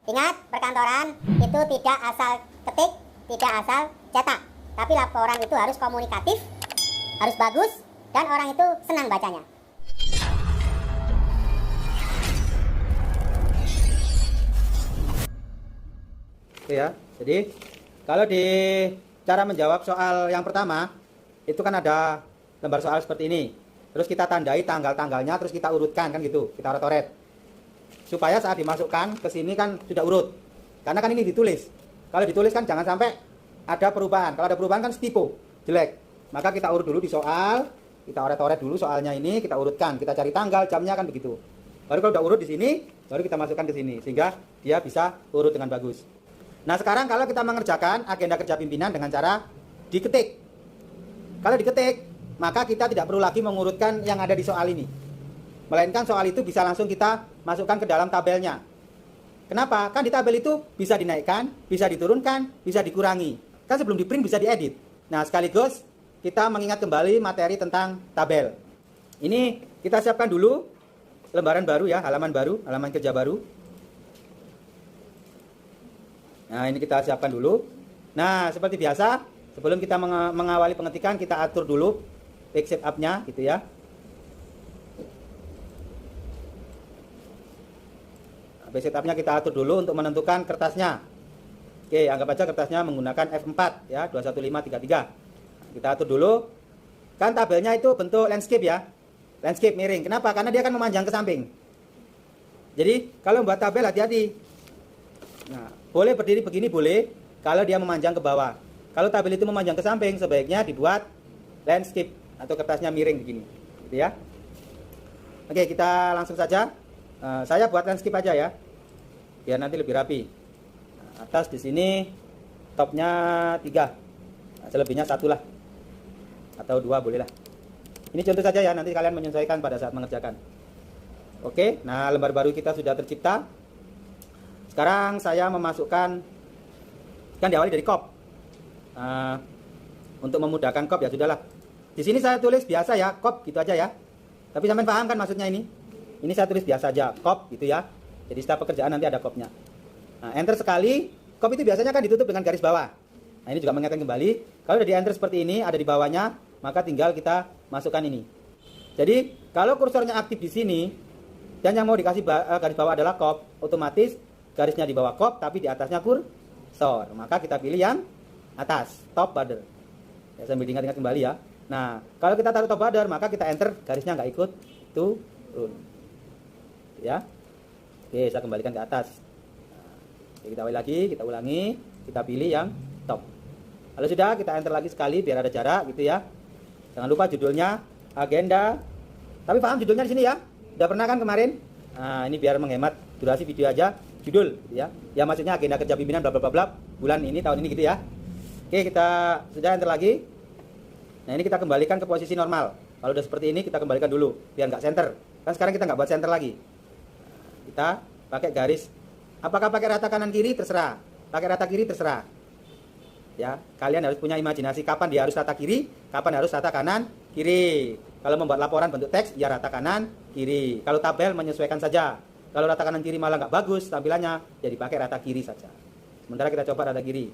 Ingat, perkantoran itu tidak asal ketik, tidak asal cetak. Tapi laporan itu harus komunikatif, harus bagus, dan orang itu senang bacanya. Oke ya, jadi kalau di cara menjawab soal yang pertama, itu kan ada lembar soal seperti ini. Terus kita tandai tanggal-tanggalnya, terus kita urutkan kan gitu, kita oret-oret. Supaya saat dimasukkan ke sini kan sudah urut. Karena kan ini ditulis. Kalau ditulis kan jangan sampai ada perubahan. Kalau ada perubahan kan typo, jelek. Maka kita urut dulu di soal, kita oret-oret dulu soalnya ini, kita urutkan, kita cari tanggal, jamnya kan begitu. Baru kalau udah urut di sini, baru kita masukkan ke sini sehingga dia bisa urut dengan bagus. Nah, sekarang kalau kita mengerjakan agenda kerja pimpinan dengan cara diketik. Kalau diketik, maka kita tidak perlu lagi mengurutkan yang ada di soal ini. Melainkan soal itu bisa langsung kita masukkan ke dalam tabelnya. Kenapa? Kan di tabel itu bisa dinaikkan, bisa diturunkan, bisa dikurangi. Kan sebelum di print bisa diedit. Nah, sekaligus kita mengingat kembali materi tentang tabel. Ini kita siapkan dulu lembaran baru ya, halaman baru, halaman kerja baru. Nah, ini kita siapkan dulu. Nah, seperti biasa, sebelum kita mengawali pengetikan, kita atur dulu page setup-nya gitu ya. Page setup-nya kita atur dulu untuk menentukan kertasnya. Oke, anggap aja kertasnya menggunakan F4 ya, 21533. Kita atur dulu. Kan tabelnya itu bentuk landscape ya. Landscape miring. Kenapa? Karena dia akan memanjang ke samping. Jadi, kalau membuat tabel hati-hati. Nah, boleh berdiri begini boleh kalau dia memanjang ke bawah. Kalau tabel itu memanjang ke samping, sebaiknya dibuat landscape atau kertasnya miring begini, gitu ya. Oke, kita langsung saja. Saya buat landscape aja ya, biar nanti lebih rapi. Atas di sini topnya 3, selebihnya 1 lah, atau 2 boleh lah. Ini contoh saja ya, nanti kalian menyesuaikan pada saat mengerjakan. Oke, nah lembar baru kita sudah tercipta. Sekarang saya memasukkan, kan diawali dari kop. Untuk memudahkan kop ya sudahlah. Di sini saya tulis biasa ya, kop gitu aja ya. Tapi sampean paham kan maksudnya ini? Ini saya tulis biasa aja, kop gitu ya. Jadi setiap pekerjaan nanti ada kopnya. Nah, enter sekali, kop itu biasanya kan ditutup dengan garis bawah. Nah, ini juga mengingatkan kembali, kalau udah di enter seperti ini, ada di bawahnya, maka tinggal kita masukkan ini. Jadi, kalau kursornya aktif di sini, dan yang mau dikasih garis bawah adalah kop, otomatis garisnya di bawah kop, tapi di atasnya kursor. Maka kita pilih yang atas, top border. Ya, sambil diingat-ingat kembali ya. Nah, kalau kita taruh top border, maka kita enter, garisnya nggak ikut turun. Ya. Oke, saya kembalikan ke atas. Oke, kita ulangi, kita pilih yang top. Kalau sudah, kita enter lagi sekali biar ada jarak gitu ya. Jangan lupa judulnya agenda. Tapi paham judulnya di sini ya? Udah pernah kan kemarin? Nah, ini biar menghemat durasi video aja. Judul gitu ya. Ya maksudnya agenda kerja pimpinan bla bla bla bla bulan ini, tahun ini gitu ya. Oke, kita sudah enter lagi. Nah, ini kita kembalikan ke posisi normal. Kalau udah seperti ini kita kembalikan dulu biar nggak center. Kan sekarang kita nggak buat center lagi. Kita pakai garis. Apakah pakai rata kanan kiri terserah. Pakai rata kiri terserah. Ya, kalian harus punya imajinasi kapan dia harus rata kiri, kapan harus rata kanan kiri. Kalau membuat laporan bentuk teks ya rata kanan kiri. Kalau tabel menyesuaikan saja. Kalau rata kanan kiri malah nggak bagus tampilannya, jadi pakai rata kiri saja. Sementara kita coba rata kiri.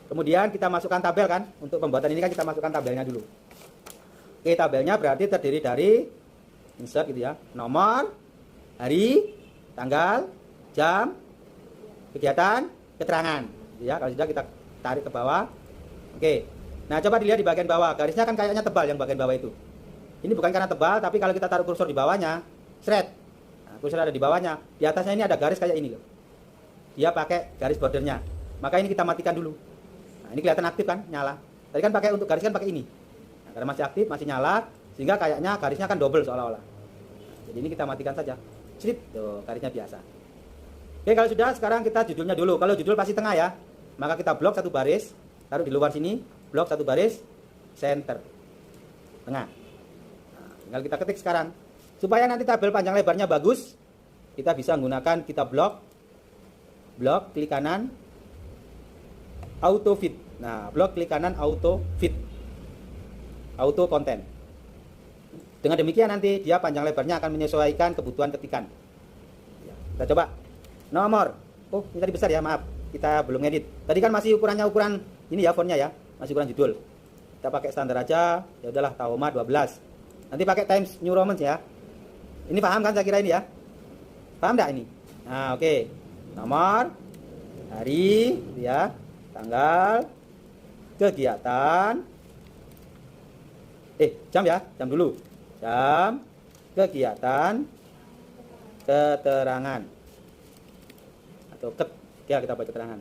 Kemudian kita masukkan tabel kan. Untuk pembuatan ini kan kita masukkan tabelnya dulu. Oke, tabelnya berarti terdiri dari insert gitu ya. Nomor, hari, tanggal, jam, kegiatan, keterangan. Gitu ya. Kalau sudah kita tarik ke bawah. Oke. Nah, coba dilihat di bagian bawah. Garisnya kan kayaknya tebal yang bagian bawah itu. Ini bukan karena tebal, tapi kalau kita taruh kursor di bawahnya, seret. Nah, kursor ada di bawahnya. Di atasnya ini ada garis kayak ini loh. Dia pakai garis bordernya. Maka ini kita matikan dulu. Nah, ini kelihatan aktif kan, nyala. Tadi kan pakai untuk garis kan pakai ini. Nah, karena masih aktif, masih nyala, sehingga kayaknya garisnya kan double seolah-olah. Nah, jadi ini kita matikan saja. Slip, tuh garisnya biasa. Oke, kalau sudah sekarang kita judulnya dulu. Kalau judul pasti tengah ya. Maka kita blok satu baris, taruh di luar sini, blok satu baris, center. Tengah. Nah, tinggal kita ketik sekarang. Supaya nanti tabel panjang lebarnya bagus, kita bisa menggunakan kita blok, klik kanan, auto fit. Nah, blok klik kanan auto fit, auto content. Dengan demikian nanti dia panjang lebarnya akan menyesuaikan kebutuhan ketikan. Kita coba. Nomor, Oh, ini tadi besar ya, maaf. Kita belum edit. Tadi kan masih ukurannya ukuran ini ya, fontnya ya. Masih ukuran judul. Kita pakai standar aja. Ya udahlah, Tahoma 12. Nanti pakai Times New Roman ya. Ini paham kan saya kira ini ya? Paham enggak ini? Nah, oke. Nomor, hari, ya, tanggal, kegiatan. Jam ya, jam dulu. Jam, kegiatan, keterangan. Atau ya kita buat keterangan.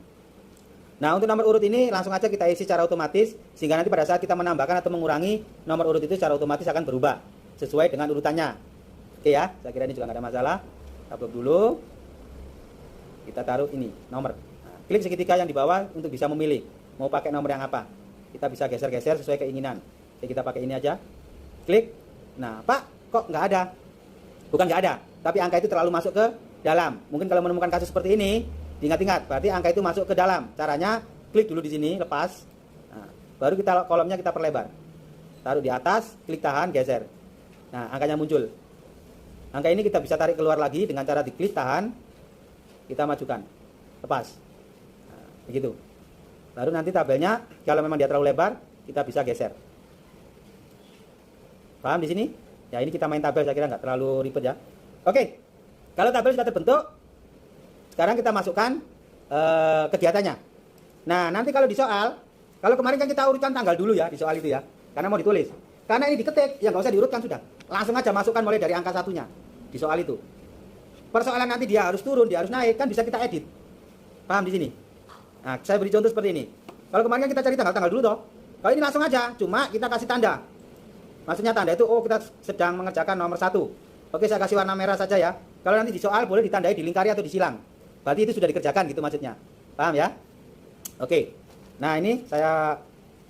Nah, untuk nomor urut ini langsung aja kita isi secara otomatis, sehingga nanti pada saat kita menambahkan atau mengurangi, nomor urut itu secara otomatis akan berubah sesuai dengan urutannya. Oke ya, saya kira ini juga nggak ada masalah. Upload dulu. Kita taruh ini nomor. Nah, klik segitiga yang di bawah untuk bisa memilih mau pakai nomor yang apa. Kita bisa geser-geser sesuai keinginan. Oke, kita pakai ini aja. Klik. Nah, Pak, kok nggak ada? Bukan nggak ada, tapi angka itu terlalu masuk ke dalam. Mungkin kalau menemukan kasus seperti ini, ingat-ingat, berarti angka itu masuk ke dalam. Caranya klik dulu di sini, lepas. Nah, baru kita kolomnya kita perlebar. Taruh di atas, klik tahan, geser. Nah, angkanya muncul. Angka ini kita bisa tarik keluar lagi dengan cara diklik tahan, kita majukan, lepas. Nah, begitu. Baru nanti tabelnya, kalau memang dia terlalu lebar, kita bisa geser. Paham di sini? Ya, ini kita main tabel, saya kira nggak terlalu ribet ya. Oke, kalau tabel sudah terbentuk, sekarang kita masukkan kegiatannya. Nah, nanti kalau di soal, kalau kemarin kan kita urutkan tanggal dulu ya di soal itu ya, karena mau ditulis. Karena ini diketik, ya nggak usah diurutkan sudah. Langsung aja masukkan mulai dari angka satunya di soal itu. Persoalan nanti dia harus turun, dia harus naik, kan bisa kita edit. Paham di sini? Nah, saya beri contoh seperti ini. Kalau kemarin kan kita cari tanggal-tanggal dulu toh. Kalau ini langsung aja, cuma kita kasih tanda. Maksudnya tanda itu, oh kita sedang mengerjakan nomor 1. Oke, saya kasih warna merah saja ya. Kalau nanti di soal boleh ditandai dilingkari atau disilang. Berarti itu sudah dikerjakan gitu maksudnya. Paham ya? Oke. Nah, ini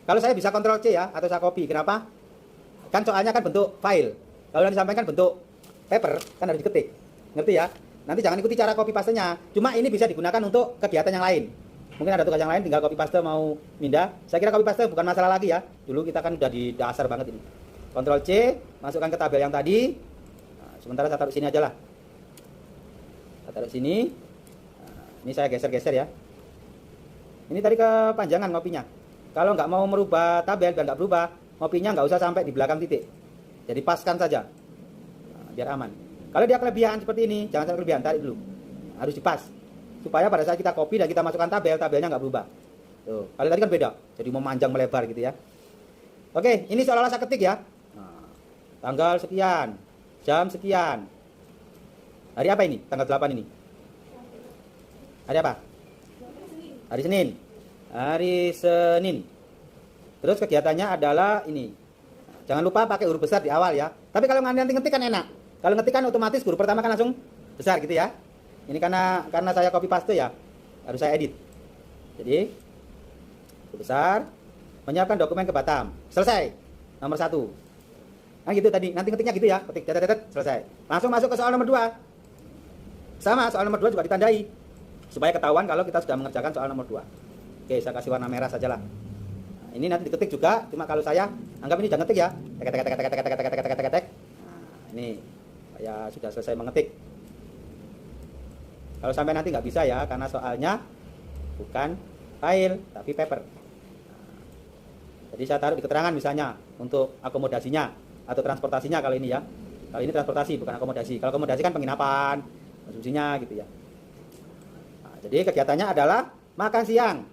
kalau saya bisa Ctrl C ya, atau saya copy. Kenapa? Kan soalnya kan bentuk file. Kalau yang disampaikan bentuk paper, kan harus diketik. Ngerti ya? Nanti jangan ikuti cara copy paste-nya. Cuma ini bisa digunakan untuk kegiatan yang lain. Mungkin ada tugas yang lain, tinggal copy paste mau pindah. Saya kira copy paste bukan masalah lagi ya. Dulu kita kan udah di dasar banget ini. Ctrl C, masukkan ke tabel yang tadi. Nah, sementara saya taruh sini aja lah. Saya taruh sini. Nah, ini saya geser-geser ya. Ini tadi kepanjangan ngopinya. Kalau nggak mau merubah tabel biar nggak berubah, ngopinya nggak usah sampai di belakang titik. Jadi paskan saja. Nah, biar aman. Kalau dia kelebihan seperti ini, jangan sampai kelebihan, tarik dulu. Harus dipas. Supaya pada saat kita copy dan kita masukkan tabel, tabelnya nggak berubah. Tuh, kalau tadi kan beda. Jadi memanjang melebar gitu ya. Oke, ini seolah-olah saya ketik ya. Nah, tanggal sekian, jam sekian. Hari apa ini? Tanggal 8 ini. Hari apa? Hari Senin. Hari Senin. Terus kegiatannya adalah ini. Jangan lupa pakai huruf besar di awal ya. Tapi kalau nanti ngetik kan enak. Kalau ngetik kan otomatis huruf pertama kan langsung besar gitu ya. Ini karena saya copy paste ya. Harus saya edit. Jadi huruf besar, menyiapkan dokumen ke Batam. Selesai. Nomor 1. Nah gitu tadi. Nanti ngetiknya gitu ya. Ketik tetet selesai. Langsung masuk ke soal nomor 2. Sama, soal nomor 2 juga ditandai. Supaya ketahuan kalau kita sudah mengerjakan soal nomor 2. Oke, saya kasih warna merah sajalah. Nah, ini nanti diketik juga. Cuma kalau saya anggap ini sudah ngetik ya. Tek. Nah, ini saya sudah selesai mengetik. Kalau sampai nanti nggak bisa ya, karena soalnya bukan file tapi paper. Jadi saya taruh di keterangan misalnya untuk akomodasinya atau transportasinya kalau ini ya. Kalau ini transportasi bukan akomodasi. Kalau akomodasi kan penginapan, konsumsinya gitu ya. Nah, jadi kegiatannya adalah makan siang.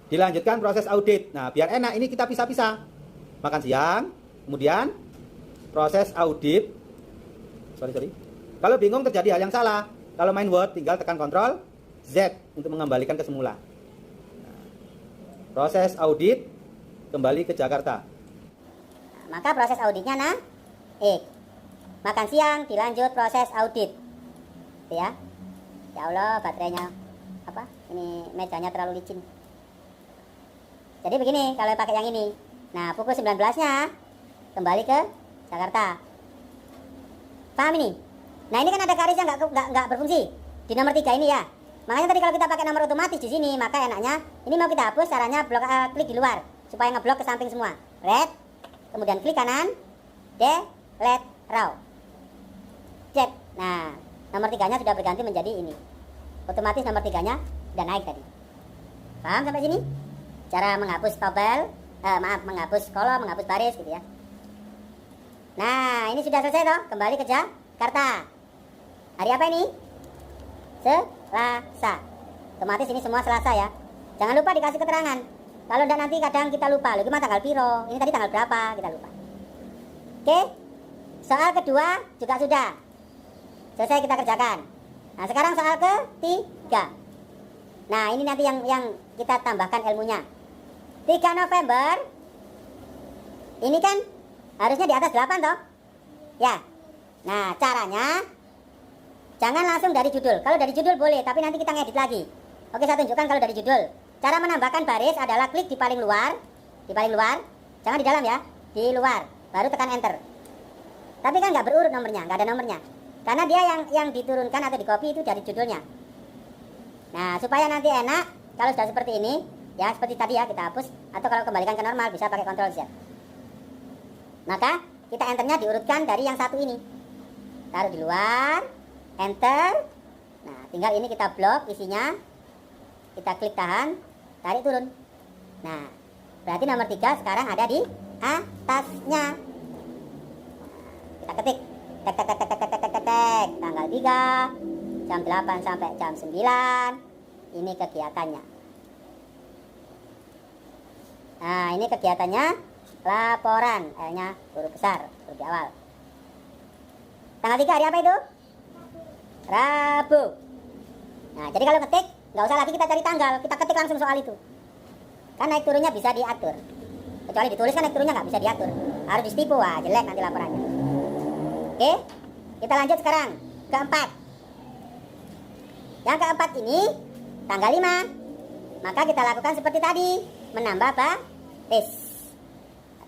Dilanjutkan proses audit. Nah, biar enak ini kita pisah-pisah. Makan siang, kemudian proses audit. Sorry. Kalau bingung terjadi hal yang salah, kalau main Word tinggal tekan Ctrl Z untuk mengembalikan ke semula. Nah, proses audit kembali ke Jakarta. Maka proses auditnya makan siang dilanjut proses audit. Ya. Ya Allah, baterainya apa? Ini mejanya terlalu licin. Jadi begini, kalau pakai yang ini. Nah, pukul 19-nya kembali ke Jakarta. Paham ini? Nah, ini kan ada garis yang nggak berfungsi di nomor 3 ini ya. Makanya tadi kalau kita pakai nomor otomatis di sini, maka enaknya ini mau kita hapus, caranya klik di luar supaya ngeblok ke samping semua. Red, kemudian klik kanan, delete raw. Cek. Nah, nomor 3-nya sudah berganti menjadi ini. otomatis nomor 3-nya udah naik tadi. Paham sampai sini? Cara menghapus tabel, menghapus kolom, menghapus baris gitu ya. Nah, ini sudah selesai toh. Kembali ke Jakarta. Hari apa ini? Selasa. Otomatis ini semua Selasa ya. Jangan lupa dikasih keterangan. Kalau enggak nanti kadang kita lupa. Loh, gimana tanggal piro? Ini tadi tanggal berapa? Kita lupa. Oke. Soal kedua juga sudah selesai kita kerjakan. Nah, sekarang soal ketiga. Nah, ini nanti yang kita tambahkan ilmunya. 3 November. Ini kan harusnya di atas 8 toh? Ya. Nah, caranya jangan langsung dari judul. Kalau dari judul boleh, tapi nanti kita ngedit lagi. Oke, saya tunjukkan kalau dari judul. Cara menambahkan baris adalah klik di paling luar. Di paling luar. Jangan di dalam ya. Di luar. Baru tekan enter. Tapi kan nggak berurut nomornya, nggak ada nomornya. Karena dia yang diturunkan atau di copy itu dari judulnya. Nah, supaya nanti enak, kalau sudah seperti ini, ya seperti tadi ya, kita hapus. Atau kalau kembalikan ke normal, bisa pakai Ctrl Z. Maka, kita enternya diurutkan dari yang satu ini. Taruh di luar, enter. Nah, tinggal ini kita blok isinya. Kita klik tahan, tarik turun. Nah, berarti nomor 3 sekarang ada di atasnya. Kita ketik tek tek tek tek tek tek tek tek tek. Tanggal 3 jam 8 sampai jam 9. Ini kegiatannya. Nah, ini kegiatannya laporan. L-nya huruf besar, huruf di awal. Tanggal 3 hari apa itu? Rabu. Nah, jadi kalau ketik nggak usah lagi kita cari tanggal, kita ketik langsung soal itu. Kan naik turunnya bisa diatur. Kecuali ditulis kan naik turunnya nggak bisa diatur. Harus distipu, wah jelek nanti laporannya. Oke, kita lanjut sekarang. Keempat. Yang keempat ini tanggal 5. Maka kita lakukan seperti tadi, menambah baris.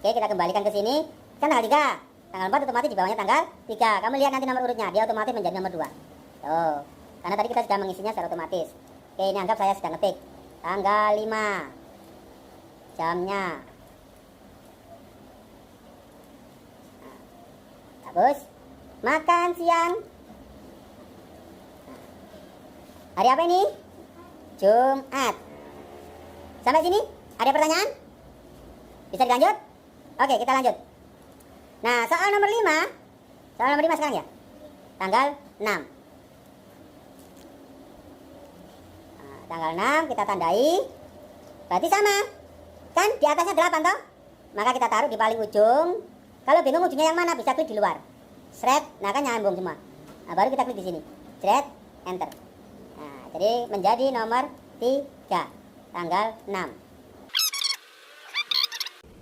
Oke, kita kembalikan ke sini. Kan tanggal 3. Tanggal 4 otomatis di bawahnya tanggal 3. Kamu lihat nanti nomor urutnya, dia otomatis menjadi nomor 2. Tuh. Karena tadi kita sudah mengisinya secara otomatis. Oke, ini anggap saya sedang ngetik. Tanggal 5. Jamnya. Nah, hapus. Makan siang. Hari apa ini? Jumat. Sampai sini? Ada pertanyaan? Bisa dilanjut? Oke, kita lanjut. Nah, soal nomor 5. Soal nomor 5 sekarang ya? Tanggal 6. Nah, tanggal 6 kita tandai. Berarti sama. Kan di atasnya 8 toh? Maka kita taruh di paling ujung. Kalau bingung ujungnya yang mana, bisa klik di luar. Shred, nah kan nyambung semua. Nah, baru kita klik di sini. Shred, enter. Nah, jadi menjadi nomor 3. Tanggal 6.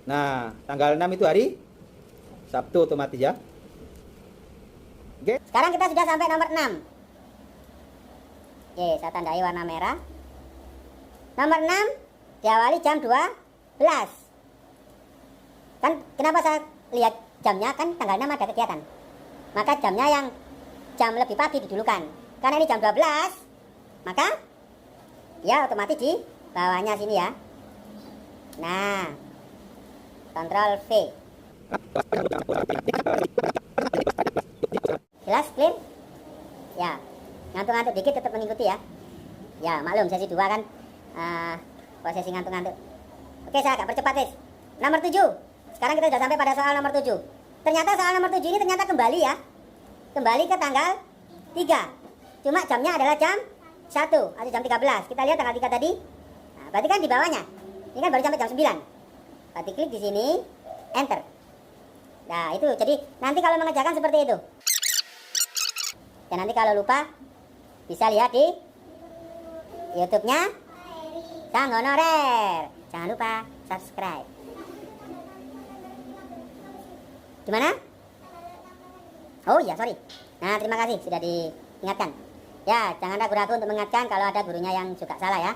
Nah, tanggal 6 itu hari Sabtu otomatis ya. Oke. Sekarang kita sudah sampai nomor 6. Oke, saya tandai warna merah. Nomor 6 diawali jam 12. Kan kenapa saya lihat jamnya, kan tanggal 6 ada kegiatan. Maka jamnya yang jam lebih pagi didulukan. Karena ini jam 12, maka ya otomatis di bawahnya sini ya. Nah, Ctrl V. Jelas, clear? Ya, ngantuk-ngantuk dikit tetap mengikuti ya. Ya, maklum sesi 2 kan prosesi ngantuk-ngantuk. Oke, saya agak percepat guys. Nomor 7. Sekarang kita sudah sampai pada soal nomor 7. Ternyata soal nomor 7 ini ternyata kembali ya. Kembali ke tanggal 3. Cuma jamnya adalah jam 1 atau jam 13. Kita lihat tanggal 3 tadi. Nah, berarti kan di bawahnya. Ini kan baru sampai jam 9. Berarti klik di sini, enter. Nah, itu. Jadi nanti kalau mengerjakan seperti itu. Dan nanti kalau lupa bisa lihat di YouTube-nya Sang Honorer. Jangan lupa subscribe. Gimana? Oh iya, sorry. Nah, terima kasih sudah diingatkan. Ya, jangan ragu-ragu untuk mengingatkan kalau ada gurunya yang juga salah ya.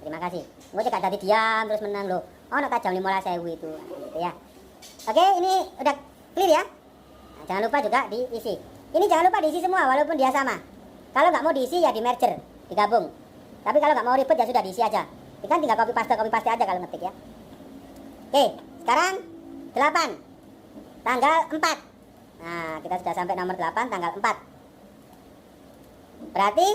Terima kasih. Gue juga tadi diam terus menang loh. Oh, nota jam 15.000 itu. Nah, gitu ya. Oke, ini udah clear ya. Nah, jangan lupa juga diisi. Ini jangan lupa diisi semua walaupun dia sama. Kalau nggak mau diisi ya di merger, digabung. Tapi kalau nggak mau ribet ya sudah diisi aja. Ini kan tinggal copy paste aja kalau ngetik ya. Oke, sekarang 8. Tanggal 4. Nah, kita sudah sampai nomor 8 tanggal 4. Berarti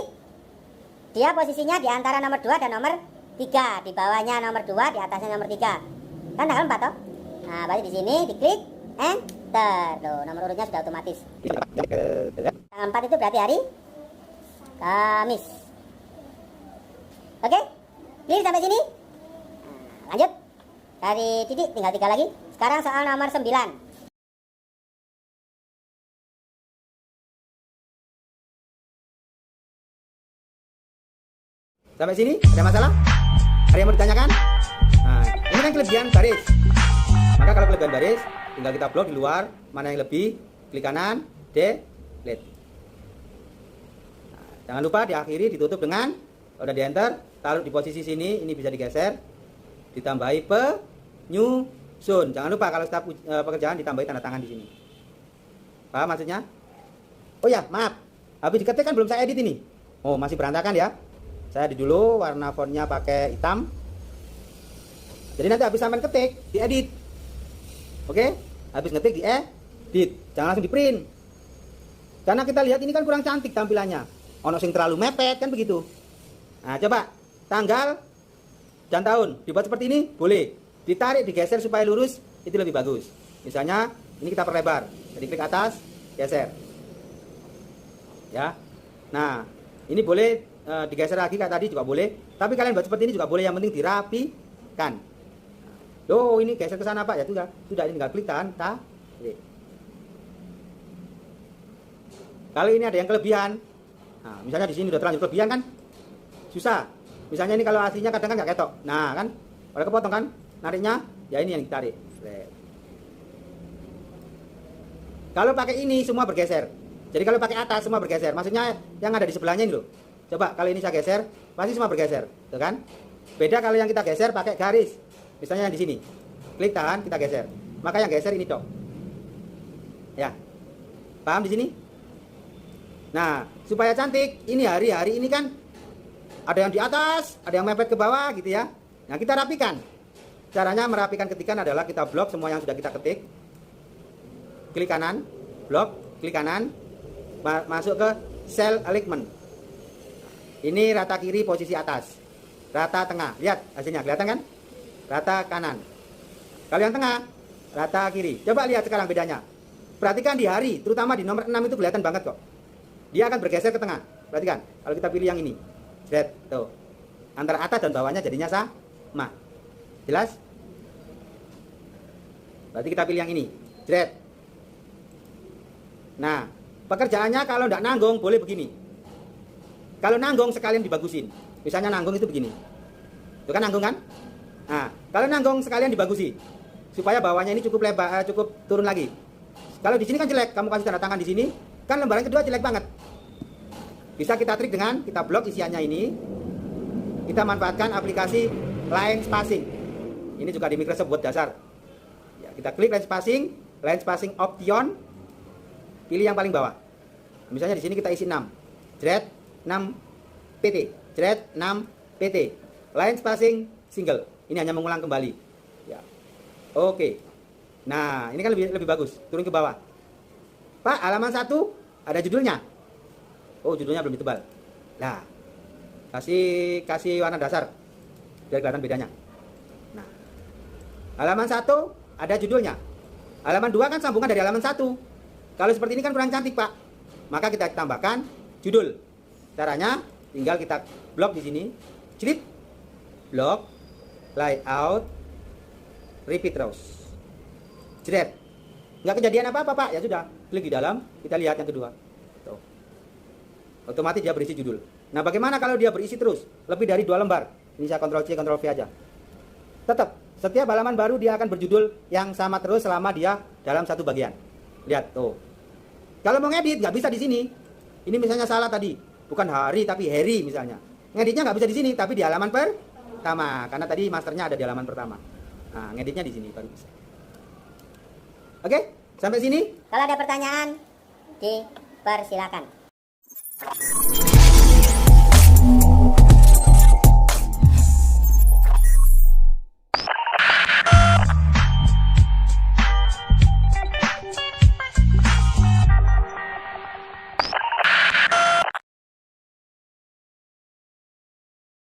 dia posisinya di antara nomor 2 dan nomor 3. Di bawahnya nomor 2, di atasnya nomor 3. Kan tanggal 4 toh? Nah, berarti di sini diklik enter. Tuh, nomor urutnya sudah otomatis. Tanggal 4 itu berarti hari Kamis. Oke? Clear sampai sini? Nah, lanjut. Dari titik tinggal 3 lagi. Sekarang soal nomor 9. Sampai sini ada masalah? Ada yang mau ditanyakan? Nah, ini kan kelebihan baris. Maka kalau kelebihan baris, tinggal kita blok di luar, mana yang lebih, klik kanan, delete. Nah, jangan lupa diakhiri, ditutup dengan, kalau udah di enter, taruh di posisi sini, ini bisa digeser, ditambahi penyusun. Jangan lupa kalau setiap pekerjaan ditambahi tanda tangan di sini. Paham maksudnya? Oh ya, maaf, habis diketik kan belum saya edit ini. Oh, masih berantakan ya. Saya edit dulu, warna fontnya pakai hitam. Jadi nanti habis sampai ketik, diedit. Oke? Habis ngetik diedit. Jangan langsung di print. Karena kita lihat ini kan kurang cantik tampilannya. Ono sing terlalu mepet kan begitu. Nah, coba tanggal dan tahun dibuat seperti ini, boleh. Ditarik, digeser supaya lurus, itu lebih bagus. Misalnya, ini kita perlebar. Jadi klik atas, geser. Ya. Nah, ini boleh digeser lagi kayak tadi juga boleh. Tapi kalian buat seperti ini juga boleh, yang penting dirapikan. Loh, ini geser ke sana Pak, ya sudah ini tinggal klik tahan. Kalau ini ada yang kelebihan, nah, misalnya di sini udah terlanjur kelebihan kan, susah. Misalnya ini kalau aslinya kadang kan nggak ketok, nah kan, kalau kepotong kan, nariknya, ya ini yang ditarik. Kalau pakai ini semua bergeser. Jadi kalau pakai atas semua bergeser, maksudnya yang ada di sebelahnya ini loh. Coba kalau ini saya geser, pasti semua bergeser, tuh kan? Beda kalau yang kita geser pakai garis. Misalnya yang di sini. Klik tahan, kita geser. Maka yang geser ini dok. Ya. Paham di sini? Nah, supaya cantik, ini hari-hari ini kan ada yang di atas, ada yang mepet ke bawah gitu ya. Nah, kita rapikan. Caranya merapikan ketikan adalah kita blok semua yang sudah kita ketik. Klik kanan, blok, klik kanan, masuk ke cell alignment. Ini rata kiri posisi atas, rata tengah. Lihat hasilnya, kelihatan kan? Rata kanan. Kalau yang tengah, rata kiri. Coba lihat sekarang bedanya. Perhatikan di hari, terutama di nomor 6 itu kelihatan banget kok. Dia akan bergeser ke tengah. Perhatikan, kalau kita pilih yang ini. Lihat, tuh. Antara atas dan bawahnya jadinya sama. Jelas? Berarti kita pilih yang ini. Jret. Nah, pekerjaannya kalau tidak nanggung boleh begini. Kalau nanggung sekalian dibagusin. Misalnya nanggung itu begini. Itu kan nanggung kan? Nah, kalau nanggung sekalian dibagusi. Supaya bawahnya ini cukup lebar, cukup turun lagi. Kalau di sini kan jelek, kamu kasih tanda tangan di sini, kan lembaran kedua jelek banget. Bisa kita trik dengan kita blok isiannya ini. Kita manfaatkan aplikasi line spacing. Ini juga di Microsoft buat dasar. Ya, kita klik line spacing option. Pilih yang paling bawah. Misalnya di sini kita isi 6. Jret 6 PT. Jret 6 PT. Line spacing single. Ini hanya mengulang kembali. Ya. Oke. Nah, ini kan lebih bagus. Turun ke bawah. Pak, halaman 1 ada judulnya. Oh, judulnya belum ditebal. Nah, kasih warna dasar biar kelihatan bedanya. Nah, halaman 1 ada judulnya. Halaman 2 kan sambungan dari halaman 1. Kalau seperti ini kan kurang cantik, Pak. Maka kita tambahkan judul. Caranya tinggal kita blok di sini. Klik blok layout repeat rows. Jret. Nggak kejadian apa-apa, Pak. Ya sudah, klik di dalam, kita lihat yang kedua. Tuh. Otomatis dia berisi judul. Nah, bagaimana kalau dia berisi terus? Lebih dari 2 lembar. Ini saya Ctrl C, Ctrl V aja. Tetap, setiap halaman baru dia akan berjudul yang sama terus selama dia dalam satu bagian. Lihat, tuh. Kalau mau ngedit, nggak bisa di sini. Ini misalnya salah tadi. Bukan hari, tapi Harry misalnya. Ngeditnya nggak bisa di sini, tapi di halaman pertama. Karena tadi masternya ada di halaman pertama. Nah, ngeditnya di sini baru bisa. Oke, sampai sini. Kalau ada pertanyaan, dipersilakan.